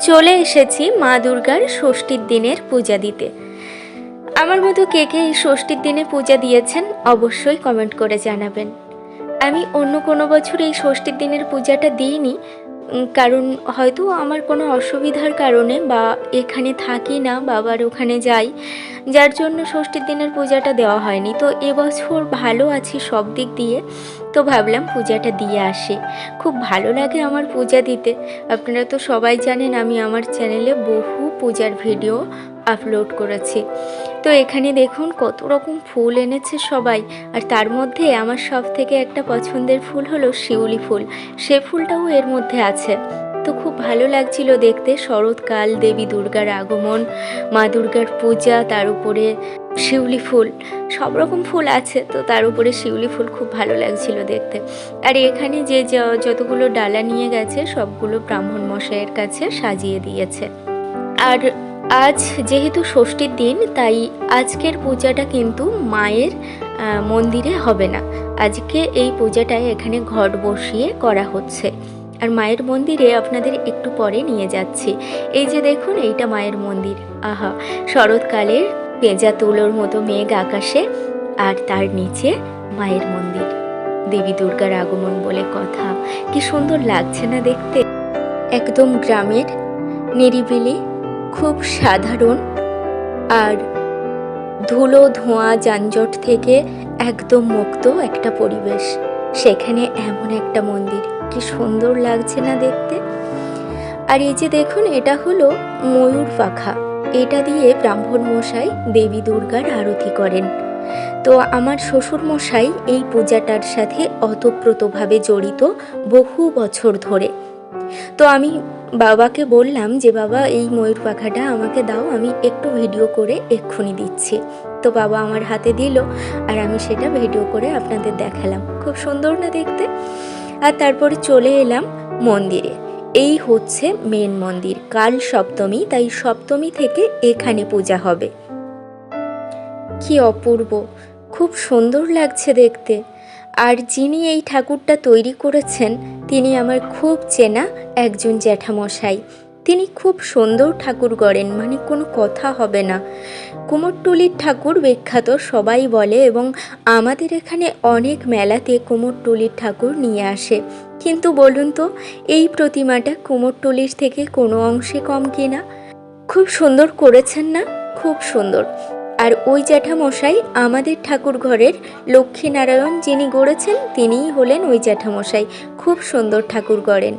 চলে এসেছি মা দুর্গার ষষ্ঠীর দিনের পূজা দিতে। আমার মতো কে কে এই ষষ্ঠীর দিনে পূজা দিয়েছেন অবশ্যই কমেন্ট করে জানাবেন। আমি অন্য কোনো বছর এই ষষ্ঠীর দিনের পূজাটা দিইনি, কারণ হয়তো আমার কোনো অসুবিধার কারণে বা এখানে থাকি না, বাবার ওখানে যাই, যার জন্য ষষ্ঠীর দিনের পূজাটা দেওয়া হয়নি। তো এবছর ভালো আছি সব দিক দিয়ে, তো ভাবলাম পূজাটা দিয়ে আসি। খুব ভালো লাগে আমার পূজা দিতে। আপনারা তো সবাই জানেন আমি আমার চ্যানেলে বহু পূজার ভিডিও আপলোড করেছি। তো এখানে দেখুন কত রকম ফুল এনেছে সবাই, আর তার মধ্যে আমার সব থেকে একটা পছন্দের ফুল হলো শিউলি ফুল। সে ফুলটাও এর মধ্যে আছে। তো খুব ভালো লাগছিল দেখতে। শরৎকাল, দেবী দুর্গার আগমন, মা দুর্গার পূজা, তার উপরে শিউলি ফুল, সব রকম ফুল আছে, তো তার উপরে শিউলি ফুল খুব ভালো লাগছিল দেখতে। আর এখানে যে যতগুলো ডালা নিয়ে গেছে সবগুলো ব্রাহ্মণ মশাইয়ের কাছে সাজিয়ে দিয়েছে। আর আজ যেহেতু ষষ্ঠীর দিন, তাই আজকের পূজাটা কিন্তু মায়ের মন্দিরে হবে না। আজকে এই পূজাটায় এখানে ঘট বসিয়ে করা হচ্ছে। আর মায়ের মন্দিরে আপনাদের একটু পরে নিয়ে যাচ্ছি। এই যে দেখুন, এইটা মায়ের মন্দির। আহা, শরৎকালের পেঁজা তুলোর মতো মেঘ আকাশে, আর তার নিচে মায়ের মন্দির। দেবী দুর্গার আগমন বলে কথা। কি সুন্দর লাগছে না দেখতে। একদম গ্রামের, নিরিবিলি, খুব সাধারণ, আর ধুলো ধোঁয়া যানজট থেকে একদম মুক্ত একটা পরিবেশ। সেখানে এমন একটা মন্দির, কি সুন্দর লাগছে না দেখতে। আর এই যে দেখুন, এটা হলো ময়ূর পাখা। এটা দিয়ে ব্রাহ্মণ মশাই দেবী দুর্গার আরতি করেন। তো আমার শ্বশুর মশাই এই পূজাটার সাথে ওতপ্রোতভাবে জড়িত বহু বছর ধরে। তো আমি বাবাকে বললাম যে বাবা, এই ময়ূর পাখাটা আমাকে দাও, আমি একটু ভিডিও করে এক্ষুনি দিচ্ছি। তো বাবা আমার হাতে দিল, আর আমি সেটা ভিডিও করে আপনাদের দেখালাম। খুব সুন্দর না দেখতে। আর তারপরে চলে এলাম মন্দিরে। এই হচ্ছে মেন মন্দির। কাল সপ্তমী, তাই সপ্তমী থেকে এখানে পূজা হবে। কি অপূর্ব, খুব সুন্দর লাগছে দেখতে। আর যিনি এই ঠাকুরটা তৈরি করেছেন তিনি আমার খুব চেনা একজন জ্যাঠামশাই। তিনি খুব সুন্দর ঠাকুর গড়েন, মানে কোনো কথা হবে না। কুমোরটুলির ঠাকুর বিখ্যাত সবাই বলে, এবং আমাদের এখানে অনেক মেলাতে কুমোরটুলির ঠাকুর নিয়ে আসে। কিন্তু বলুন তো, এই প্রতিমাটা কুমোরটুলির থেকে কোনো অংশে কম কিনা? খুব সুন্দর করেছেন না? খুব সুন্দর। আর ওই জ্যাঠামশাই আমাদের ঠাকুর ঘরের লক্ষ্মীনারায়ণ যিনি গড়েছেন, তিনিই হলেন ওই জ্যাঠামশাই। খুব সুন্দর ঠাকুর গড়েন।